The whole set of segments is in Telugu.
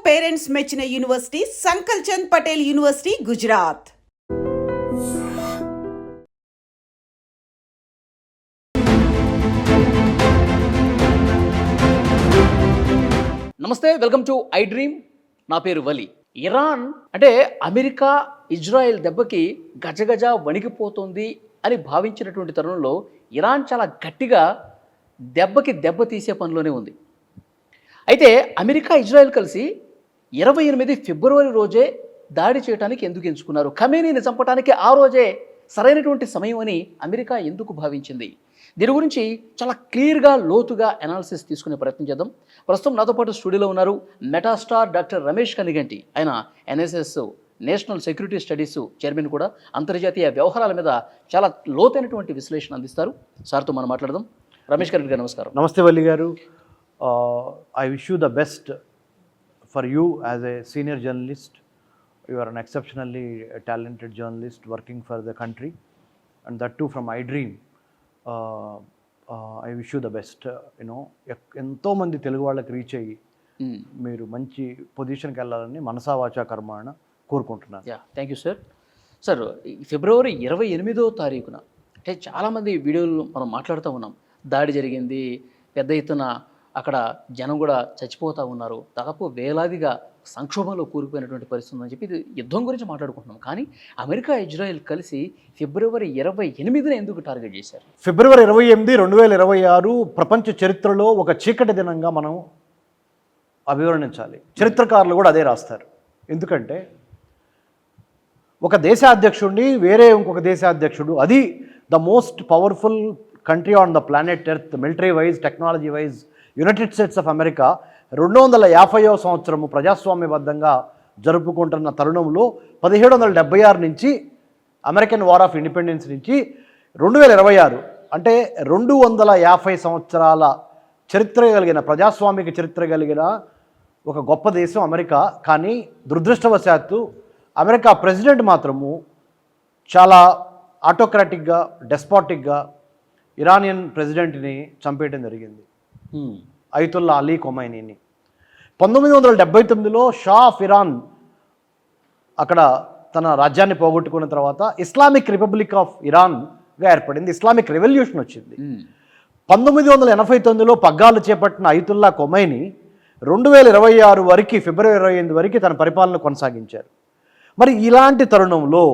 పేరెంట్స్ మెచ్చిన యూనివర్సిటీ సంకల్ చంద్ పటేల్ యూనివర్సిటీ, గుజరాత్. నమస్తే, వెల్కమ్ టు ఐ డ్రీమ్. నా పేరు వలి. ఇరాన్ అంటే అమెరికా ఇజ్రాయెల్ దెబ్బకి గజగజ వణికిపోతుంది అని భావించినటువంటి తరుణంలో ఇరాన్ చాలా గట్టిగా దెబ్బకి దెబ్బ తీసే పనిలోనే ఉంది. అయితే అమెరికా ఇజ్రాయెల్ కలిసి 28 ఫిబ్రవరి రోజే దాడి చేయడానికి ఎందుకు ఎంచుకున్నారు? ఖమేనీని చంపడానికి ఆ రోజే సరైనటువంటి సమయం అని అమెరికా ఎందుకు భావించింది? దీని గురించి చాలా క్లియర్గా లోతుగా అనాలిసిస్ తీసుకునే ప్రయత్నం చేద్దాం. ప్రస్తుతం నాతో పాటు స్టూడియోలో ఉన్నారు మెటాస్టార్ డాక్టర్ రమేష్ కనిగంటి. ఆయన NSS national security studies chairman కూడా, అంతర్జాతీయ వ్యవహారాల మీద చాలా లోతైనటువంటి విశ్లేషణ అందిస్తారు. సార్తో మనం మాట్లాడదాం. రమేష్ కనిగంటి గారు నమస్కారం. నమస్తే వల్లి గారు. I wish you the best for you as a senior journalist. You are an exceptionally talented journalist working for the country and that too from iDream. I wish you the best. You know ఎంతోమంది తెలుగు వాళ్ళకి రీచ్ అయ్యి మీరు మంచి పొజిషన్కి వెళ్ళాలని మనసా వాచా కర్మాణ కోరుకుంటున్నాను. Thank you sir. సార్, ఫిబ్రవరి 28వ తారీఖున అంటే చాలామంది వీడియోలు మనం మాట్లాడుతూ ఉన్నాం. దాడి జరిగింది, పెద్ద ఎత్తున అక్కడ జనం కూడా చచ్చిపోతూ ఉన్నారు, దాదాపు వేలాదిగా సంక్షోభంలో కూరుకుపోయినటువంటి పరిస్థితి ఉందని చెప్పి యుద్ధం గురించి మాట్లాడుకుంటున్నాం. కానీ అమెరికా ఇజ్రాయెల్ కలిసి ఫిబ్రవరి 28న ఎందుకు టార్గెట్ చేశారు? ఫిబ్రవరి 28, 2026 ప్రపంచ చరిత్రలో ఒక చీకటి దినంగా మనం అభివర్ణించాలి. చరిత్రకారులు కూడా అదే రాస్తారు. ఎందుకంటే ఒక దేశాధ్యక్షుడిని వేరే ఇంకొక దేశాధ్యక్షుడు, అది the most powerful country on the planet earth military wise, technology wise, United States of America 250వ సంవత్సరము ప్రజాస్వామ్యబద్ధంగా జరుపుకుంటున్న తరుణంలో 1776 నుంచి అమెరికన్ వార్ ఆఫ్ ఇండిపెండెన్స్ నుంచి 2026 అంటే 250 సంవత్సరాల చరిత్ర కలిగిన, ప్రజాస్వామిక చరిత్ర కలిగిన ఒక గొప్ప దేశం అమెరికా. కానీ దురదృష్టవశాత్తు అమెరికా ప్రెసిడెంట్ మాత్రము చాలా ఆటోక్రాటిక్గా, డెస్పాటిక్గా ఇరానియన్ ప్రెసిడెంట్ని చంపేయడం జరిగింది, అయతుల్లా అలీ ఖొమైనీని. 1979లో షా ఆఫ్ ఇరాన్ అక్కడ తన రాజ్యాన్ని పోగొట్టుకున్న తర్వాత ఇస్లామిక్ రిపబ్లిక్ ఆఫ్ ఇరాన్గా ఏర్పడింది. ఇస్లామిక్ రెవల్యూషన్ వచ్చింది. 1989లో పగ్గాలు చేపట్టిన అయతుల్లా ఖొమైనీ 2026 వరకు, ఫిబ్రవరి 28 వరకు తన పరిపాలన కొనసాగించారు. మరి ఇలాంటి తరుణంలో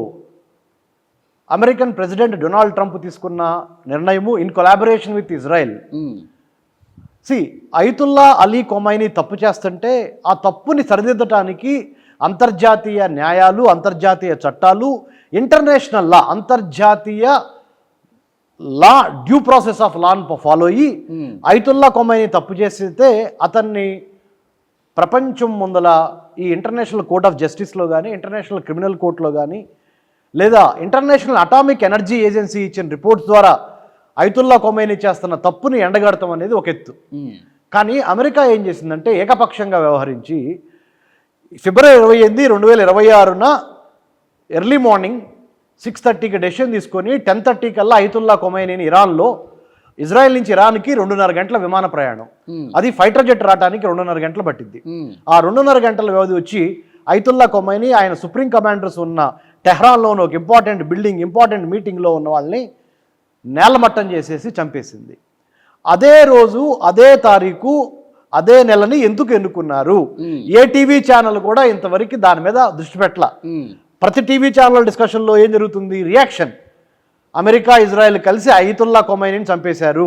అమెరికన్ ప్రెసిడెంట్ డొనాల్డ్ ట్రంప్ తీసుకున్న నిర్ణయము in collaboration with Israel. Ayatollah Ali Khomeini తప్పు చేస్తుంటే ఆ తప్పుని సరిదిద్దటానికి అంతర్జాతీయ న్యాయాలు, అంతర్జాతీయ చట్టాలు, ఇంటర్నేషనల్ లా, అంతర్జాతీయ లా, డ్యూ ప్రాసెస్ ఆఫ్ లాను ఫాలో అయ్యి అయతుల్లా ఖొమైనీ తప్పు చేస్తే అతన్ని ప్రపంచం ముందల ఈ ఇంటర్నేషనల్ కోర్ట్ ఆఫ్ జస్టిస్లో కానీ, ఇంటర్నేషనల్ క్రిమినల్ కోర్టులో కానీ, లేదా ఇంటర్నేషనల్ అటామిక్ ఎనర్జీ ఏజెన్సీ ఇచ్చిన రిపోర్ట్స్ ద్వారా అయతుల్లా ఖొమైనీ చేస్తున్న తప్పుని ఎండగడతాం అనేది ఒక ఎత్తు. కానీ అమెరికా ఏం చేసిందంటే ఏకపక్షంగా వ్యవహరించి ఫిబ్రవరి 28, 2026న ఎర్లీ మార్నింగ్ 6:30కి డెసిషన్ తీసుకొని 10:30 కల్లా అయతుల్లా ఖొమైనీని ఇరాన్లో, ఇజ్రాయెల్ నుంచి ఇరాన్కి 2.5 గంటల విమాన ప్రయాణం, అది ఫైటర్ జెట్ రావడానికి 2.5 గంటలు పట్టింది. ఆ 2.5 గంటల వ్యవధి వచ్చి అయతుల్లా ఖొమైనీ ఆయన సుప్రీం కమాండర్స్ ఉన్న టెహ్రాన్లోని ఒక ఇంపార్టెంట్ మీటింగ్లో ఉన్న వాళ్ళని నేలమట్టం చేసేసి చంపేసింది. అదే రోజు, అదే తారీఖు, అదే నెలని ఎందుకు ఎన్నుకున్నారు? ఏ టీవీ ఛానల్ కూడా ఇంతవరకు దాని మీద దృష్టి పెట్టల. ప్రతి టీవీ ఛానల్ డిస్కషన్లో ఏం జరుగుతుంది? రియాక్షన్. అమెరికా ఇజ్రాయెల్ కలిసి అయతుల్లా ఖొమైనీని చంపేశారు,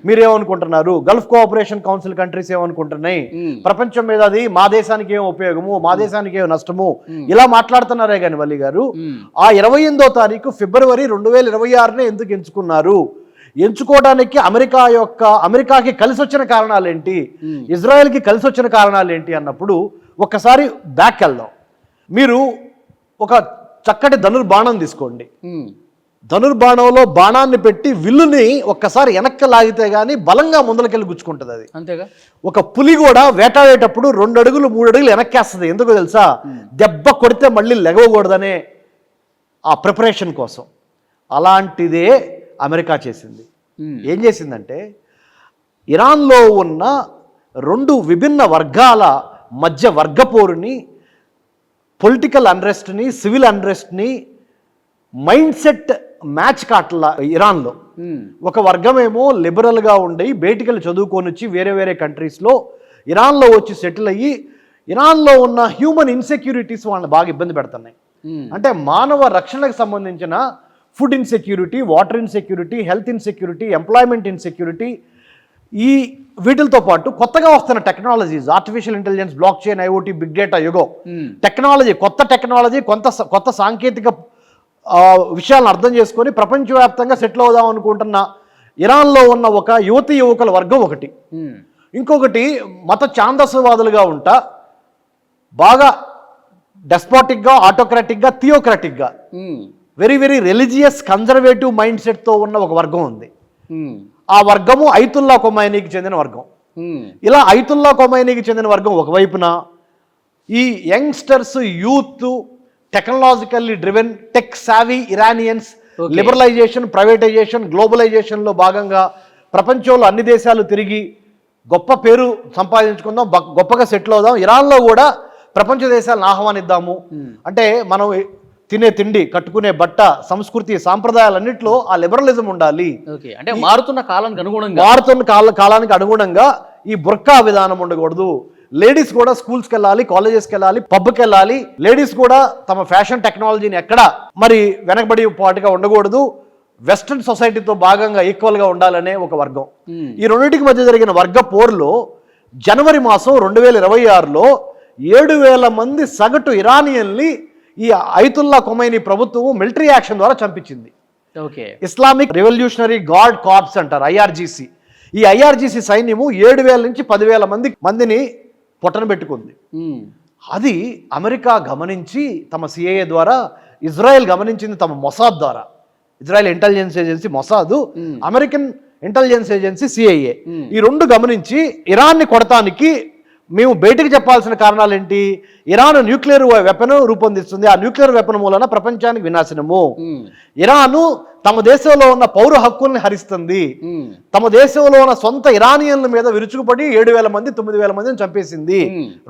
మీరేమనుకుంటున్నారు? గల్ఫ్ కోఆపరేషన్ కౌన్సిల్ కంట్రీస్ ఏమనుకుంటున్నాయి? ప్రపంచం మీద అది మా దేశానికి ఏం ఉపయోగము, మా దేశానికి ఏం నష్టము, ఇలా మాట్లాడుతున్నారే కానీ వల్లి గారు, ఆ 28వ తారీఖు ఫిబ్రవరి 2026నే ఎందుకు ఎంచుకున్నారు? ఎంచుకోవడానికి అమెరికాకి కలిసి వచ్చిన కారణాలు ఏంటి, ఇజ్రాయెల్కి కలిసి వచ్చిన కారణాలు ఏంటి అన్నప్పుడు ఒక్కసారి బ్యాక్ వెళ్దాం. మీరు ఒక చక్కటి ధనుర్బాణం తీసుకోండి. ధనుర్బాణంలో బాణాన్ని పెట్టి విల్లుని ఒక్కసారి వెనక్కి లాగితే గానీ బలంగా ముందలకెళ్ళి గుచ్చుకుంటుంది. అది అంతేగా. ఒక పులి కూడా వేటాడేటప్పుడు 2 అడుగులు 3 అడుగులు వెనక్కేస్తుంది. ఎందుకో తెలుసా? దెబ్బ కొడితే మళ్ళీ లెగవకూడదనే ఆ ప్రిపరేషన్ కోసం. అలాంటిదే అమెరికా చేసింది. ఏం చేసిందంటే ఇరాన్లో ఉన్న 2 విభిన్న వర్గాల మధ్య వర్గపోరుని, పొలిటికల్ అన్రెస్ట్ని, సివిల్ అన్రెస్ట్ని మైండ్ సెట్ మ్యాచ్ కాట్ల ఇరాన్లో. ఒక వర్గమేమో లిబరల్గా ఉండి బయటికి చదువుకొని వచ్చి వేరే వేరే కంట్రీస్లో ఇరాన్లో వచ్చి సెటిల్ అయ్యి ఇరాన్లో ఉన్న హ్యూమన్ ఇన్సెక్యూరిటీస్ వాళ్ళని బాగా ఇబ్బంది పెడుతున్నాయి. అంటే మానవ రక్షణకు సంబంధించిన food insecurity, water insecurity, health insecurity, employment insecurity, ఈ వీటితో పాటు కొత్తగా వస్తున్న technologies, artificial intelligence, blockchain, IoT, big data యుగం, టెక్నాలజీ, కొత్త సాంకేతిక విషయాలను అర్థం చేసుకొని ప్రపంచవ్యాప్తంగా సెటిల్ అవుదాం అనుకుంటున్న ఇరాన్లో ఉన్న ఒక యువకుల వర్గం ఒకటి. ఇంకొకటి మత ఛాందసవాదులుగా ఉంటా బాగా డెస్పాటిక్గా, ఆటోక్రాటిక్గా, థియోక్రాటిక్గా, very very religious conservative mind సెట్తో ఉన్న ఒక వర్గం ఉంది. ఆ వర్గము ఐతుల్లా ఖొమైనీకి చెందిన వర్గం. ఇలా ఐతుల్లా ఖొమైనీకి చెందిన వర్గం ఒకవైపున, ఈ youngsters, youth, technologically driven, tech savvy Iranians, liberalisation, privatisation, గ్లోబలైజేషన్లో భాగంగా ప్రపంచంలో అన్ని దేశాలు తిరిగి గొప్ప పేరు సంపాదించుకుందాం, గొప్పగా సెటిల్ అవుదాం, ఇరాన్లో కూడా ప్రపంచ దేశాలను ఆహ్వానిద్దాము. అంటే మనం తినే తిండి, కట్టుకునే బట్ట, సంస్కృతి, సాంప్రదాయాలన్నింటిలో ఆ లిబరలిజం ఉండాలి. అంటే మారుతున్న కాలానికి అనుగుణంగా ఈ బుర్కా విధానం ఉండకూడదు. లేడీస్ కూడా స్కూల్స్కి వెళ్ళాలి, కాలేజెస్కి వెళ్ళాలి, పబ్కి వెళ్ళాలి. లేడీస్ కూడా తమ ఫ్యాషన్ టెక్నాలజీని ఎక్కడ మరి వెనకబడి పాటుగా ఉండకూడదు. వెస్ట్రన్ సొసైటీతో భాగంగా ఈక్వల్గా ఉండాలనే ఒక వర్గం. ఈ రెండింటికి మధ్య జరిగిన వర్గ పోరులో జనవరి మాసం 2026లో 7,000 మంది సగటు ఇరానియన్ని ఈ ఐతుల్లా ఖొమైనీ ప్రభుత్వం మిలిటరీ యాక్షన్ ద్వారా చంపించింది. ఇస్లామిక్ రెవల్యూషనరీ గార్డ్ కార్ప్స్ అంటారు, ఐఆర్జీసీ. ఈ ఐఆర్జీసీ సైన్యము 7,000 నుంచి 10,000 మందిని పొట్టన పెట్టుకుంది. అది అమెరికా గమనించి తమ సిఐఏ ద్వారా, ఇజ్రాయెల్ గమనించింది తమ మొసాద్ ద్వారా. Israel intelligence agency Mossad, American intelligence agency CIA, ఈ రెండు గమనించి ఇరాన్ని కొడటానికి మేము బయటకు చెప్పాల్సిన కారణాలు ఏంటి? ఇరాన్ న్యూక్లియర్ వెపన్ రూపొందిస్తుంది, ఆ న్యూక్లియర్ వెపన్ మూలన ప్రపంచానికి వినాశనము. ఇరాను తమ దేశంలో ఉన్న పౌర హక్కుల్ని హరిస్తుంది, తమ దేశంలో ఉన్న సొంత ఇరానియన్ల మీద విరుచుకుపడి 7,000 మంది 9,000 మందిని చంపేసింది.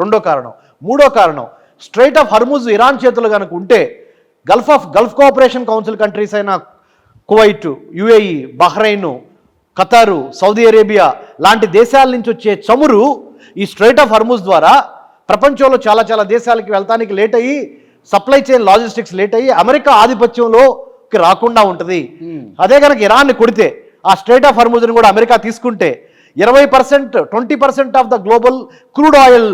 రెండో కారణం. మూడో కారణం, స్ట్రైట్ ఆఫ్ హర్ముజ్ ఇరాన్ చేతులు కనుక ఉంటే గల్ఫ్ కోఆపరేషన్ కౌన్సిల్ కంట్రీస్ అయిన Kuwait, UAE, Bahrain, ఖతారు, Saudi Arabia లాంటి దేశాల నుంచి వచ్చే చమురు ఈ స్ట్రైట్ ఆఫ్ హర్ముజ్ ద్వారా ప్రపంచంలో చాలా చాలా దేశాలకి వెళ్తానికి లేట్ అయ్యి, సప్లై చైన్ లాజిస్టిక్స్ లేట్ అయ్యి అమెరికా ఆధిపత్యంలోకి రాకుండా ఉంటుంది. అదే కనుక ఇరాన్ని కొడితే, ఆ స్ట్రైట్ ఆఫ్ హర్ముజ్ని కూడా అమెరికా తీసుకుంటే 20%, 20% of the global crude oil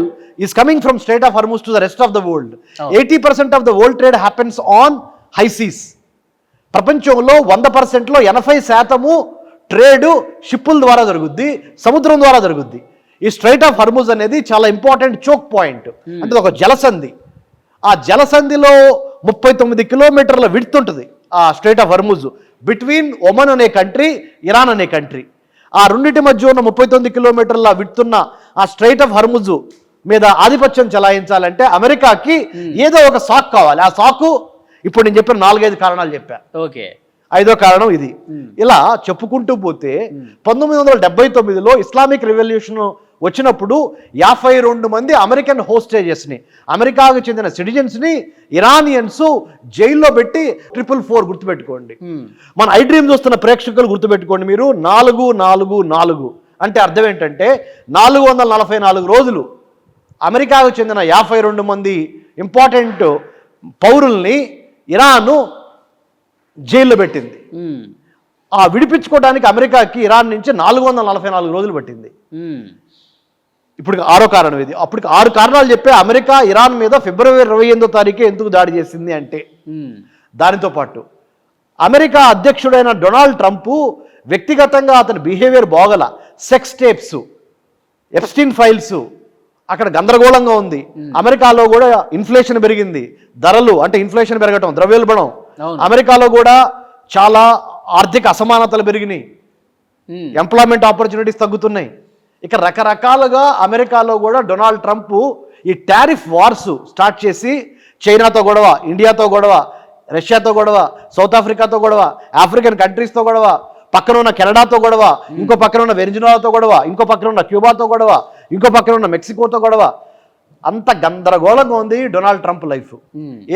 is coming from strait of Hormuz to the rest of the world. 80% of the world trade happens on high seas. ప్రపంచంలో 100%లో 80% ట్రేడు షిప్పుల ద్వారా జరుగుద్ది, సముద్రం ద్వారా జరుగుద్ది. ఈ స్ట్రైట్ ఆఫ్ హర్ముజ్ అనేది చాలా ఇంపార్టెంట్ చోక్ పాయింట్. అంటే ఒక జలసంధి. ఆ జలసంధిలో 39 కిలోమీటర్ల విడ్త్ ఉంటుంది ఆ straight of Hormuz, between Oman అనే కంట్రీ, ఇరాన్ అనే కంట్రీ. ఆ రెండింటి మధ్య ఉన్న 39 కిలోమీటర్ల విడ్త్ ఉన్న ఆ స్ట్రైట్ ఆఫ్ హర్ముజ్ మీద ఆధిపత్యం చెలాయించాలంటే అమెరికాకి ఏదో ఒక సాకు కావాలి. ఆ సాకు ఇప్పుడు నేను చెప్పిన 4-5 కారణాలు చెప్పా. ఐదో కారణం ఇది. ఇలా చెప్పుకుంటూ పోతే 1979లో ఇస్లామిక్ రెవల్యూషన్ వచ్చినప్పుడు 52 మంది అమెరికన్ హోస్టేజెస్ని, అమెరికాకు చెందిన సిటిజన్స్ని ఇరానియన్స్ జైల్లో పెట్టి 444 గుర్తుపెట్టుకోండి. మన ఐ డ్రీమ్ చూస్తున్న ప్రేక్షకులు గుర్తుపెట్టుకోండి. మీరు 444 అంటే అర్థం ఏంటంటే 444 రోజులు అమెరికాకు చెందిన 52 మంది ఇంపార్టెంట్ పౌరుల్ని ఇరాను జైల్లో పెట్టింది. ఆ విడిపించుకోవడానికి అమెరికాకి ఇరాన్ నుంచి 444 రోజులు పట్టింది. ఇప్పుడు 6వ కారణం ఇది. అప్పటికి 6 కారణాలు చెప్పే అమెరికా ఇరాన్ మీద ఫిబ్రవరి 28వ తారీఖు ఎందుకు దాడి చేసింది అంటే, దానితో పాటు అమెరికా అధ్యక్షుడైన డొనాల్డ్ ట్రంప్ వ్యక్తిగతంగా అతని బిహేవియర్ బాగల, సెక్స్ టేప్స్, ఎప్స్టీన్ ఫైల్స్, అక్కడ గందరగోళంగా ఉంది. అమెరికాలో కూడా ఇన్ఫ్లేషన్ పెరిగింది, ధరలు అంటే ఇన్ఫ్లేషన్ పెరగటం, ద్రవ్యోల్బణం. అమెరికాలో కూడా చాలా ఆర్థిక అసమానతలు పెరిగినాయి, ఎంప్లాయ్మెంట్ ఆపర్చునిటీస్ తగ్గుతున్నాయి. ఇక రకరకాలుగా అమెరికాలో కూడా డొనాల్డ్ ట్రంప్ ఈ టారిఫ్ వార్స్ స్టార్ట్ చేసి చైనాతో గొడవ, ఇండియాతో గొడవ, రష్యాతో గొడవ, సౌత్ ఆఫ్రికాతో గొడవ, ఆఫ్రికన్ కంట్రీస్తో గొడవ, పక్కన ఉన్న కెనడాతో గొడవ, ఇంకో పక్కన ఉన్న వెనిజులాతో గొడవ, ఇంకో పక్కన ఉన్న క్యూబాతో గొడవ, ఇంకో పక్కన ఉన్న మెక్సికోతో గొడవ. అంత గందరగోళంగా ఉంది డొనాల్డ్ ట్రంప్ లైఫ్.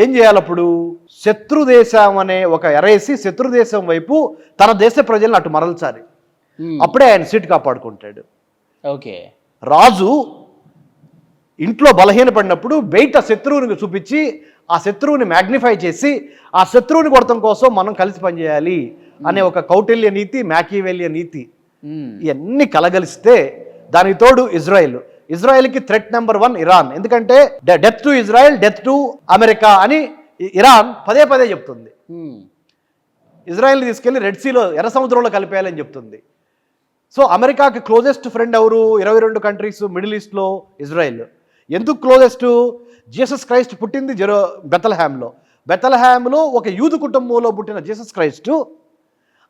ఏం చేయాలి అప్పుడు? శత్రు దేశం అనే ఒక ఎరేసి శత్రు దేశం వైపు తన దేశ ప్రజలను అటు మరల్చాలి. అప్పుడే ఆయన సీట్ కాపాడుకుంటాడు. ఓకే. రాజు ఇంట్లో బలహీనపడినప్పుడు బయట శత్రువుని చూపించి ఆ శత్రువుని మ్యాగ్నిఫై చేసి ఆ శత్రువుని కొడతం కోసం మనం కలిసి పనిచేయాలి అనే ఒక కౌటిల్య నీతి, మ్యాకివెలియ నీతి ఇవన్నీ కలగలిస్తే దానికి తోడు ఇజ్రాయెల్కి థ్రెట్ నెంబర్ 1 ఇరాన్. ఎందుకంటే death to Israel, death to America అని ఇరాన్ పదే పదే చెప్తుంది. ఇజ్రాయెల్ని తీసుకెళ్లి రెడ్ సీలో, ఎర్ర సముద్రంలో కలిపేయాలని చెప్తుంది. సో అమెరికాకి క్లోజెస్ట్ ఫ్రెండ్ ఎవరు? 22 కంట్రీస్ మిడిల్ ఈస్ట్లో ఇజ్రాయెల్. ఎందుకు క్లోజెస్ట్? జీసస్ క్రైస్ట్ పుట్టింది బెతల్హామ్లో ఒక యూదు కుటుంబంలో పుట్టిన జీసస్ క్రైస్టు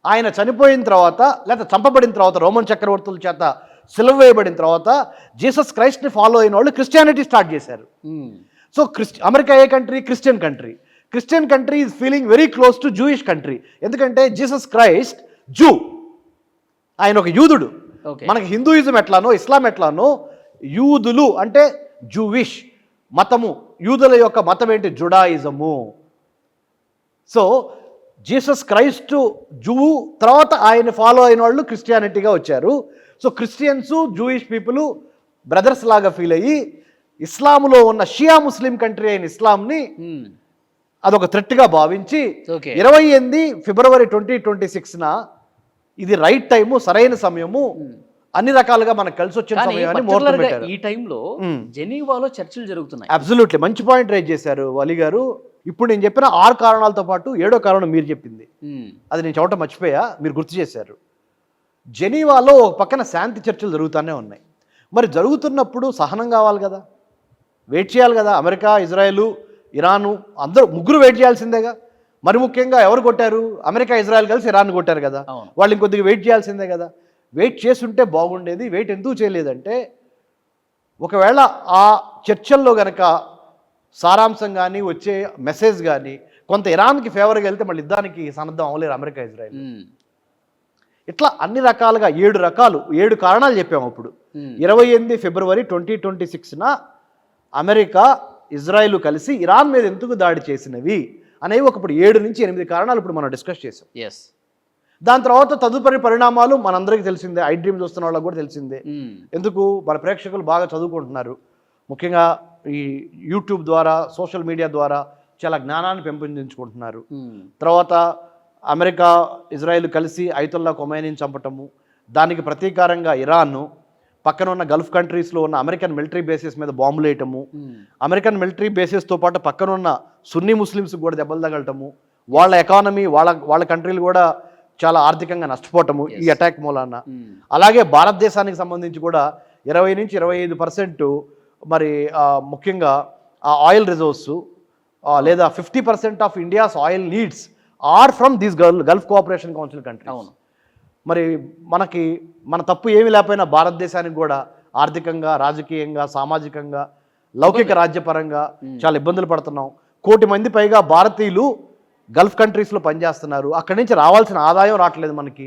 ఆయన చనిపోయిన తర్వాత లేదా చంపబడిన తర్వాత రోమన్ చక్రవర్తుల చేత సిలువ వేయబడిన తర్వాత జీసస్ క్రైస్ట్ని ఫాలో అయిన వాళ్ళు క్రిస్టియానిటీ స్టార్ట్ చేశారు. So America A country? Christian country is feeling very close to Jewish country. ఎందుకంటే జీసస్ క్రైస్ట్ జూ, ఆయన ఒక యూదుడు. మనకి హిందూయిజం ఎట్లానో ఇస్లాం ఎట్లానో యూదులు అంటే జూవిష్ మతము. యూదుల యొక్క మతం ఏంటి? జుడాయిజము. సో జీసస్ క్రైస్ట్ జూవు, తర్వాత ఆయన ఫాలో అయిన వాళ్ళు క్రిస్టియానిటీగా వచ్చారు. So Christians, Jewish people brothers లాగా ఫీల్ అయ్యి ఇస్లాంలో ఉన్న షియా ముస్లిం కంట్రీ అయిన ఇస్లాంని అదొక థ్రెట్గా భావించి 28 ఫిబ్రవరి 2026న ఇది రైట్ టైము, సరైన సమయము, అన్ని రకాలుగా మనకు కలిసి వచ్చిన సమయాన్ని ముహూర్తం పెట్టారు. ఈ టైంలో జెనీవాలో చర్చలు జరుగుతున్నాయి. అబ్సల్యూట్లీ మంచి పాయింట్ రైజ్ చేశారు వలి గారు. ఇప్పుడు నేను చెప్పిన 6 కారణాలతో పాటు 7వ కారణం మీరు చెప్పింది, అది నేను చెప్పడం మర్చిపోయా, మీరు గుర్తు చేశారు. జెనీవాలో ఒక పక్కన శాంతి చర్చలు జరుగుతూనే ఉన్నాయి. మరి జరుగుతున్నప్పుడు సహనం కావాలి కదా, వెయిట్ చేయాలి కదా. అమెరికా, ఇజ్రాయెల్, ఇరాను అందరూ ముగ్గురు వెయిట్ చేయాల్సిందేగా. మరి ముఖ్యంగా ఎవరు కొట్టారు? అమెరికా, ఇజ్రాయెల్ కలిసి ఇరాన్ కొట్టారు కదా. వాళ్ళు ఇంకొద్దిగా వెయిట్ చేయాల్సిందే కదా. వెయిట్ చేస్తుంటే బాగుండేది. వెయిట్ ఎందుకు చేయలేదంటే, ఒకవేళ ఆ చర్చల్లో గనక సారాంశం కానీ వచ్చే మెసేజ్ కానీ కొంత ఇరాన్కి ఫేవర్గా వెళ్తే మళ్ళీ యుద్ధానికి సన్నద్ధం అవ్వలేరు అమెరికా, ఇజ్రాయెల్. ఇట్లా అన్ని రకాలుగా 7 కారణాలు చెప్పాము. అప్పుడు 28 ఫిబ్రవరి 2026న అమెరికా, ఇజ్రాయెల్ కలిసి ఇరాన్ మీద ఎందుకు దాడి చేసినవి అనేవి ఒకప్పుడు 7 నుంచి 8 కారణాలు ఇప్పుడు మనం డిస్కస్ చేసాం. దాని తర్వాత తదుపరి పరిణామాలు మనందరికీ తెలిసిందే, ఐ డ్రీమ్ చూస్తున్న వాళ్ళకి కూడా తెలిసిందే. ఎందుకు? మన ప్రేక్షకులు బాగా చదువుకుంటున్నారు. ముఖ్యంగా ఈ యూట్యూబ్ ద్వారా, సోషల్ మీడియా ద్వారా చాలా జ్ఞానాన్ని పెంపొందించుకుంటున్నారు. తర్వాత అమెరికా, ఇజ్రాయెల్ కలిసి ఐతుల్లా ఖొమైనీని చంపటము, దానికి ప్రతీకారంగా ఇరాన్ పక్కన ఉన్న గల్ఫ్ కంట్రీస్లో ఉన్న అమెరికన్ మిలిటరీ బేసెస్ మీద బాంబులు వేయటము, అమెరికన్ మిలిటరీ బేసెస్తో పాటు పక్కన ఉన్న సున్నీ ముస్లిమ్స్కి కూడా దెబ్బలు తగలటము, వాళ్ళ ఎకానమీ, వాళ్ళ కంట్రీలు కూడా చాలా ఆర్థికంగా నష్టపోవటము ఈ అటాక్ మూలాన. అలాగే భారతదేశానికి సంబంధించి కూడా 20 నుంచి 25% మరి ముఖ్యంగా ఆ ఆయిల్ రిజర్వ్స్ లేదా 50% of India's oil needs are from these Gulf cooperation council countries. మరి మన తప్పు ఏమి లేకపోయినా భారతదేశానికి కూడా ఆర్థికంగా, రాజకీయంగా, సామాజికంగా, లౌకిక రాజ్యపరంగా చాలా ఇబ్బందులు పడుతున్నాం. 1 కోటి మంది పైగా భారతీయులు గల్ఫ్ కంట్రీస్లో పనిచేస్తున్నారు. అక్కడి నుంచి రావాల్సిన ఆదాయం రావట్లేదు మనకి.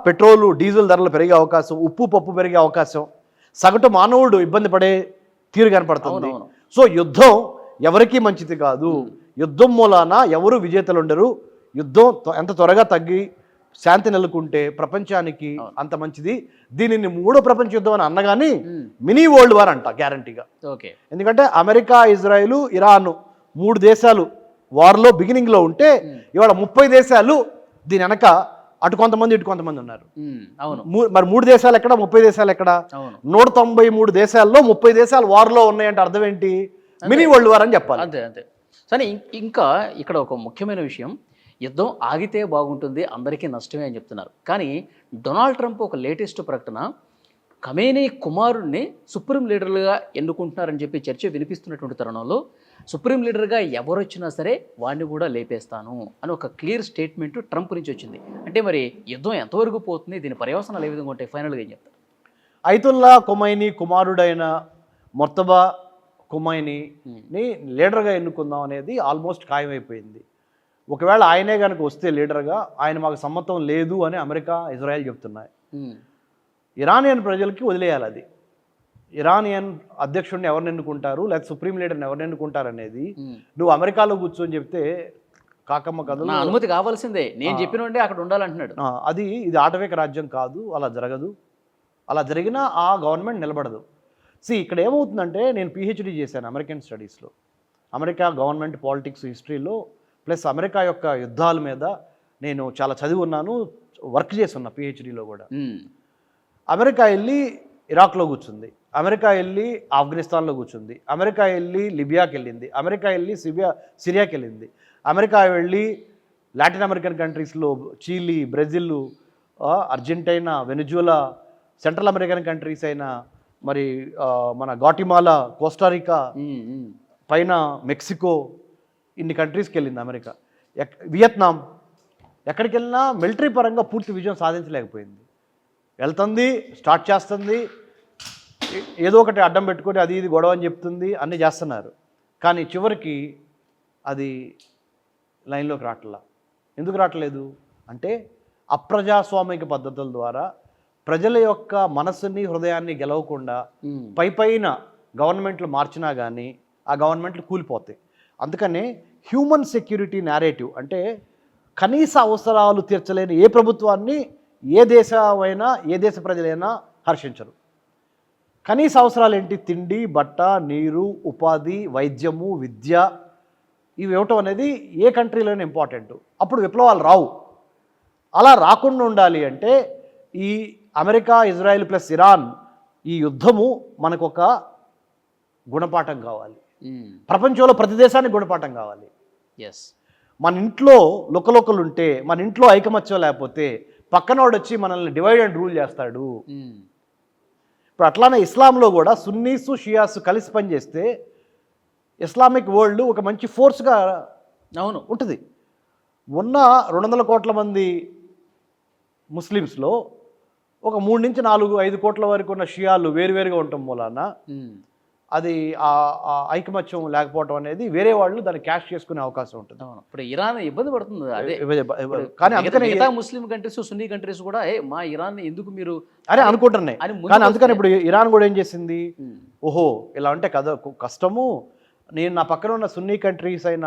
పెట్రోలు, డీజిల్ ధరలు పెరిగే అవకాశం, ఉప్పు, పప్పు పెరిగే అవకాశం, సగటు మానవుడు ఇబ్బంది పడే తీరు కనపడుతుంది. సో యుద్ధం ఎవరికీ మంచిది కాదు. యుద్ధం మూలాన ఎవరు విజేతలు ఉండరు. యుద్ధం ఎంత త్వరగా తగ్గి శాంతి నెలకొంటే ప్రపంచానికి అంత మంచిది. దీనిని 3వ ప్రపంచ యుద్ధం అని అన్నగాని మినీ వరల్డ్ వార్ అంట గ్యారంటీగా. ఎందుకంటే అమెరికా, ఇజ్రాయెల్, ఇరాన్ 3 దేశాలు వార్లో బిగినింగ్లో ఉంటే ఇవాళ 30 దేశాలు దీని వెనక అటు కొంతమంది ఇటు కొంతమంది ఉన్నారు. మరి 3 దేశాలు ఎక్కడ, 30 దేశాలు ఎక్కడ? 193 దేశాల్లో 30 దేశాలు వార్లో ఉన్నాయంటే అర్థం ఏంటి? మినీ వరల్డ్ వార్ అని చెప్పాలి. అంతే. కానీ ఇంకా ఇక్కడ ఒక ముఖ్యమైన విషయం, యుద్ధం ఆగితే బాగుంటుంది, అందరికీ నష్టమే అని చెప్తున్నారు. కానీ డొనాల్డ్ ట్రంప్ ఒక లేటెస్ట్ ప్రకటన, ఖమేనీ కుమారుడిని సుప్రీం లీడర్లుగా ఎన్నుకుంటున్నారని చెప్పి చర్చ వినిపిస్తున్నటువంటి తరుణంలో సుప్రీం లీడర్గా ఎవరు వచ్చినా సరే వాడిని కూడా లేపేస్తాను అని ఒక క్లియర్ స్టేట్మెంట్ ట్రంప్ నుంచి వచ్చింది. అంటే మరి యుద్ధం ఎంతవరకు పోతుంది, దీని పర్యవసనాలు ఏ విధంగా ఉంటాయి, ఫైనల్గా ఏం చెప్తారు? ఐతుల్లా ఖొమైనీ కుమారుడైన మొర్తబా ఖొమైనీని లీడర్గా ఎన్నుకుందాం అనేది ఆల్మోస్ట్ ఖాయమైపోయింది. ఒకవేళ ఆయనే కనుక వస్తే లీడర్గా, ఆయన మాకు సమ్మతం లేదు అని అమెరికా, ఇజ్రాయెల్ చెప్తున్నాయి. ఇరానియన్ ప్రజలకి వదిలేయాలి అది. ఇరానియన్ అధ్యక్షుడిని ఎవరిని ఎన్నుకుంటారు లేదా సుప్రీం లీడర్ని ఎవరిని ఎన్నుకుంటారు అనేది నువ్వు అమెరికాలో కూర్చొని చెప్తే కాకమ్మ కథలు నా అనుమతి కావాల్సిందే, నేను చెప్పినంటే అక్కడ ఉండాలంటున్నాడు. ఇది ఆటవిక రాజ్యం కాదు, అలా జరగదు. అలా జరిగినా ఆ గవర్నమెంట్ నిలబడదు. ఇక్కడ ఏమవుతుందంటే, నేను పిహెచ్డి చేశాను అమెరికన్ స్టడీస్లో, అమెరికా గవర్నమెంట్ పాలిటిక్స్ హిస్టరీలో, ప్లస్ అమెరికా యొక్క యుద్ధాల మీద నేను చాలా చదివి ఉన్నాను, వర్క్ చేసి ఉన్నా పిహెచ్డిలో కూడా. అమెరికా వెళ్ళి ఇరాక్లో కూర్చుంది, అమెరికా వెళ్ళి ఆఫ్ఘనిస్తాన్లో కూర్చుంది, అమెరికా వెళ్ళి లిబియాకి వెళ్ళింది, అమెరికా వెళ్ళి సిరియాకి వెళ్ళింది, అమెరికా వెళ్ళి లాటిన్ అమెరికన్ కంట్రీస్లో Chile, Brazil, Argentina, Venezuela, central American countries అయిన మరి మన గాటిమాలా, కోస్టారికా, పైన మెక్సికో, ఇన్ని కంట్రీస్కి వెళ్ళింది అమెరికా. వియత్నాం, ఎక్కడికి వెళ్ళినా మిలిటరీ పరంగా పూర్తి విజయం సాధించలేకపోయింది. వెళ్తుంది, స్టార్ట్ చేస్తుంది, ఏదో ఒకటి అడ్డం పెట్టుకొని అది ఇది గొడవ అని చెప్తుంది, అన్నీ చేస్తున్నారు. కానీ చివరికి అది లైన్లోకి రావట్లా. ఎందుకు రావట్లేదు అంటే, అప్రజాస్వామిక పద్ధతుల ద్వారా ప్రజల యొక్క మనసుని, హృదయాన్ని గెలవకుండా పైన గవర్నమెంట్లు మార్చినా కానీ ఆ గవర్నమెంట్లు కూలిపోతాయి. అందుకనే హ్యూమన్ సెక్యూరిటీ నేరేటివ్ అంటే, కనీస అవసరాలు తీర్చలేని ఏ ప్రభుత్వాన్ని ఏ దేశమైనా, ఏ దేశ ప్రజలైనా హర్షించరు. కనీస అవసరాలు ఏంటి? తిండి, బట్ట, నీరు, ఉపాధి, వైద్యము, విద్య, ఇవి ఇవ్వటం అనేది ఏ కంట్రీలోనే ఇంపార్టెంట్. అప్పుడు విప్లవాలు రావు. అలా రాకుండా ఉండాలి అంటే ఈ అమెరికా, ఇజ్రాయెల్ ప్లస్ ఇరాన్ ఈ యుద్ధము మనకు ఒక గుణపాఠం కావాలి. ప్రపంచంలో ప్రతి దేశానికి గుణపాఠం కావాలి. మన ఇంట్లో లుకలుకలు ఉంటే, మన ఇంట్లో ఐకమత్యం లేకపోతే పక్కనోడు వచ్చి మనల్ని డివైడ్ అండ్ రూల్ చేస్తాడు. ఇప్పుడు అట్లానే ఇస్లాంలో కూడా సున్నీసు, షియాసు కలిసి పనిచేస్తే ఇస్లామిక్ వరల్డ్ ఒక మంచి ఫోర్స్గా ఉంటుంది. ఉన్న 200 కోట్ల మంది ముస్లిమ్స్లో ఒక 3 నుంచి 4, 5 కోట్ల వరకు ఉన్న షియాలు వేరువేరుగా ఉండటం మూలాన అది ఆ ఐకమత్యం లేకపోవడం అనేది వేరే వాళ్ళు దాన్ని క్యాష్ చేసుకునే అవకాశం ఉంటుంది. ఇప్పుడు ఇరాన్ ఇబ్బంది పడుతుంది అదే. కానీ అందుకని ముస్లిం కంట్రీస్, సున్నీ కంట్రీస్ కూడా మా ఇరాన్ ఎందుకు మీరు అరే అనుకుంటున్నాయి. కానీ అందుకని ఇప్పుడు ఇరాన్ కూడా ఏం చేసింది, ఓహో ఇలా అంటే కష్టము, నేను నా పక్కన ఉన్న సున్నీ కంట్రీస్ అయిన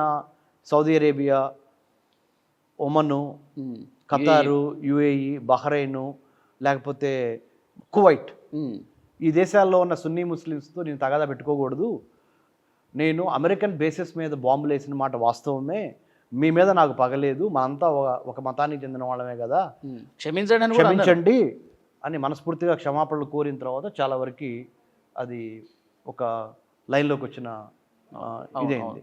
Saudi Arabia, Oman, Qatar, UAE, Bahrain, లేకపోతే కువైట్, ఈ దేశాల్లో ఉన్న సున్నీ ముస్లిమ్స్తో నేను తగాదా పెట్టుకోకూడదు. నేను అమెరికన్ బేసిస్ మీద బాంబులు వేసిన మాట వాస్తవమే, మీ మీద నాకు పగలేదు, మనంతా ఒక మతానికి చెందిన వాళ్ళమే కదా, క్షమించండి అని మనస్ఫూర్తిగా క్షమాపణలు కోరిన తర్వాత చాలా వరకు అది ఒక లైన్లోకి వచ్చిన ఇదేంది.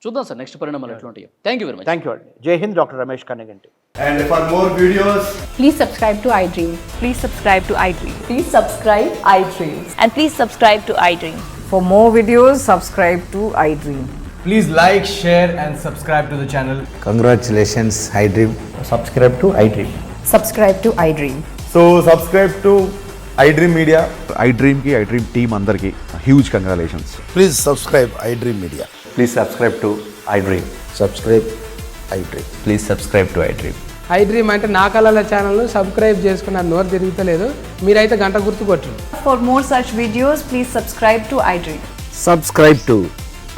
చూద్దాం సార్ నెక్స్ట్ పరిణామాలు ఎట్లా ఉంటాయి. Thank you very much. Thank you అండి. జై Hind. Doctor Ramesh Kanneganti. And for more videos, please subscribe to iDream. Please subscribe to iDream. Please subscribe iDream. And please subscribe to iDream. For more videos, subscribe to iDream. please like, share and subscribe to the channel. Congratulations, iDream. Subscribe to iDream. Subscribe to iDream. So subscribe to iDream Media. iDream ki iDream team andarki huge congratulations. Please subscribe iDream Media. Please subscribe to iDream. Subscribe iDream. Please subscribe to iDream. iDream అంటే నా కళల ఛానల్ను సబ్స్క్రైబ్ చేసుకున్న నోరు తిరుగుతలేదు, మీరైతే గంట గుర్తు కొట్టండి. For more such videos, please subscribe to iDream. Subscribe to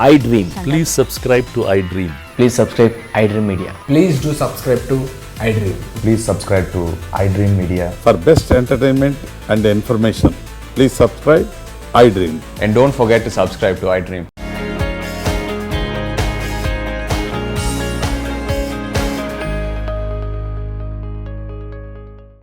iDream. Please subscribe to iDream. Please subscribe iDream Media. Please do subscribe to iDream. Please subscribe to iDream Media. For best entertainment and information, please subscribe iDream. And don't forget to subscribe to iDream.